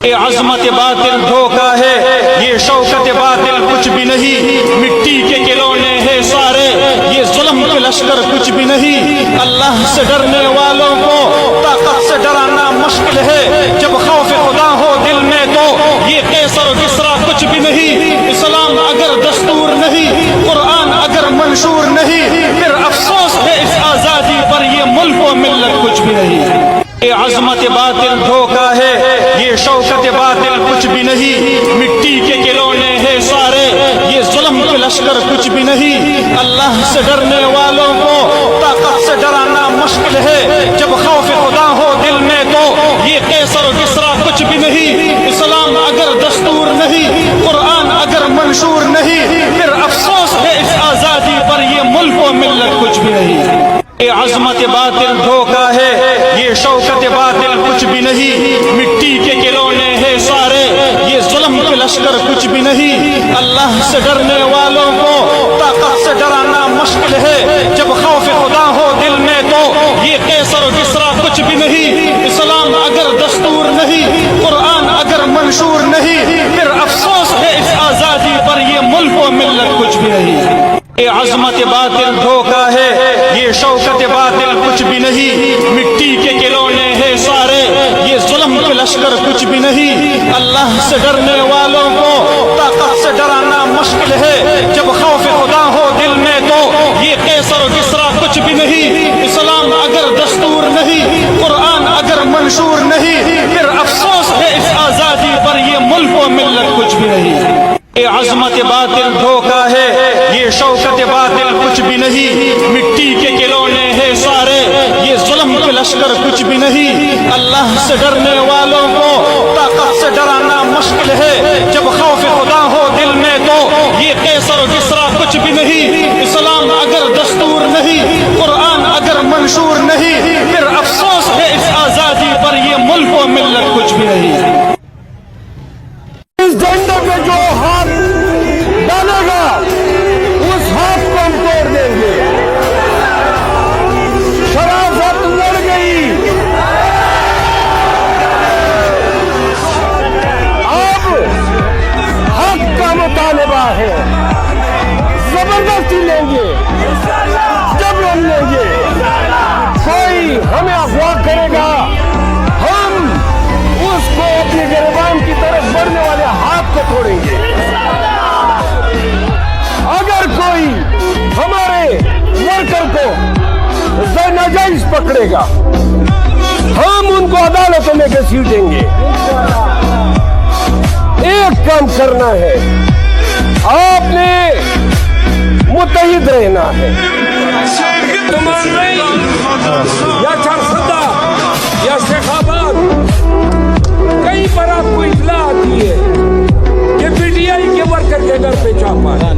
یہ عظمت باطل دھوکا ہے، یہ شوکت باطل کچھ بھی نہیں، مٹی کے کھلونے ہیں سارے، یہ ظلم کے لشکر کچھ بھی نہیں۔ اللہ سے ڈرنے والوں کو طاقت سے ڈرانا مشکل ہے، جب خوف خدا ہو دل میں تو یہ قیصر و کسریٰ کچھ بھی نہیں۔ اسلام اگر دستور نہیں، قرآن اگر منشور نہیں، پھر افسوس ہے اس آزادی پر، یہ ملک و ملت کچھ بھی نہیں۔ یہ عظمت باطل دھوکا ہے، یہ شوکت باطل کچھ بھی نہیں، مٹی کے کھلونے ہیں سارے، یہ ظلم کے لشکر کچھ بھی نہیں۔ اللہ سے ڈرنے والوں کو طاقت سے ڈرانا مشکل ہے، جب خوف خدا ہو دل میں تو یہ قیصر و کسریٰ کچھ بھی نہیں۔ اسلام اگر دستور نہیں، قرآن اگر منشور نہیں، پھر افسوس ہے اس آزادی پر، یہ ملک و ملت کچھ بھی نہیں۔ یہ عظمت باطل دھوکا ہے، یہ شوکت باطل کچھ بھی نہیں، مٹی کے کھلونے ہیں سارے، یہ ظلم کے لشکر کچھ بھی نہیں۔ اللہ سے ڈرنے والوں کو طاقت سے ڈرانا مشکل ہے، جب خوف خدا ہو دل میں تو یہ قیصر و کسریٰ کچھ بھی نہیں۔ اسلام اگر دستور نہیں، قرآن اگر منشور نہیں، پھر افسوس ہے اس آزادی پر، یہ ملک و ملت کچھ بھی نہیں۔ یہ عظمت باطل دھوکا ہے، یہ شوکت باطل کچھ بھی نہیں، مٹی کے کھلونے ہیں سارے، یہ ظلم کے لشکر کچھ بھی نہیں۔ اللہ سے ڈرنے والوں کو طاقت سے ڈرانا مشکل ہے، جب خوف خدا ہو دل میں تو یہ قیصر و کسریٰ کچھ بھی نہیں۔ اسلام اگر دستور نہیں، قرآن اگر منشور نہیں، پھر افسوس ہے اس آزادی پر، یہ ملک و ملت کچھ بھی نہیں۔ یہ عظمت باطل دھوکا ہے، یہ شوکت باطل کچھ بھی نہیں، مٹی کے کھلونے ہیں سارے، یہ ظلم کے لشکر کچھ بھی نہیں۔ اللہ سے ڈرنے والوں کو طاقت سے ڈرانا مشکل ہے، جب خوف خدا ہو دل میں تو یہ قیصر و کسریٰ کچھ بھی نہیں۔ اسلام اگر دستور نہیں، قرآن اگر منشور نہیں، پھر افسوس ہے اس آزادی پر، یہ ملک و ملت کچھ بھی نہیں۔ اس جھنڈے پہ جو ہاتھ ڈالے گا اس ہاتھ کو ہم توڑ دیں گے۔ شرافت لڑ گئی، اب حق کا مطالبہ ہے، زبردستی لیں گے، جبرن لیں گے۔ کوئی ہمیں اغوا کرے گا، ہم اس کو اپنی گریبان کی طرف بڑھنے والے ہاتھ کو توڑیں گے۔ اگر کوئی ہمارے ورکر کو ناجائز پکڑے گا، ہم ان کو عدالتوں میں گھسیٹیں گے۔ ایک کام کرنا ہے، آپ نے متحد رہنا ہے۔ یا چارسدہ یا شیخ آباد، کہیں پر آپ کو اطلاع آتی ہے کہ پی ٹی آئی کے ورکر کے گھر پہ چھاپا ہے،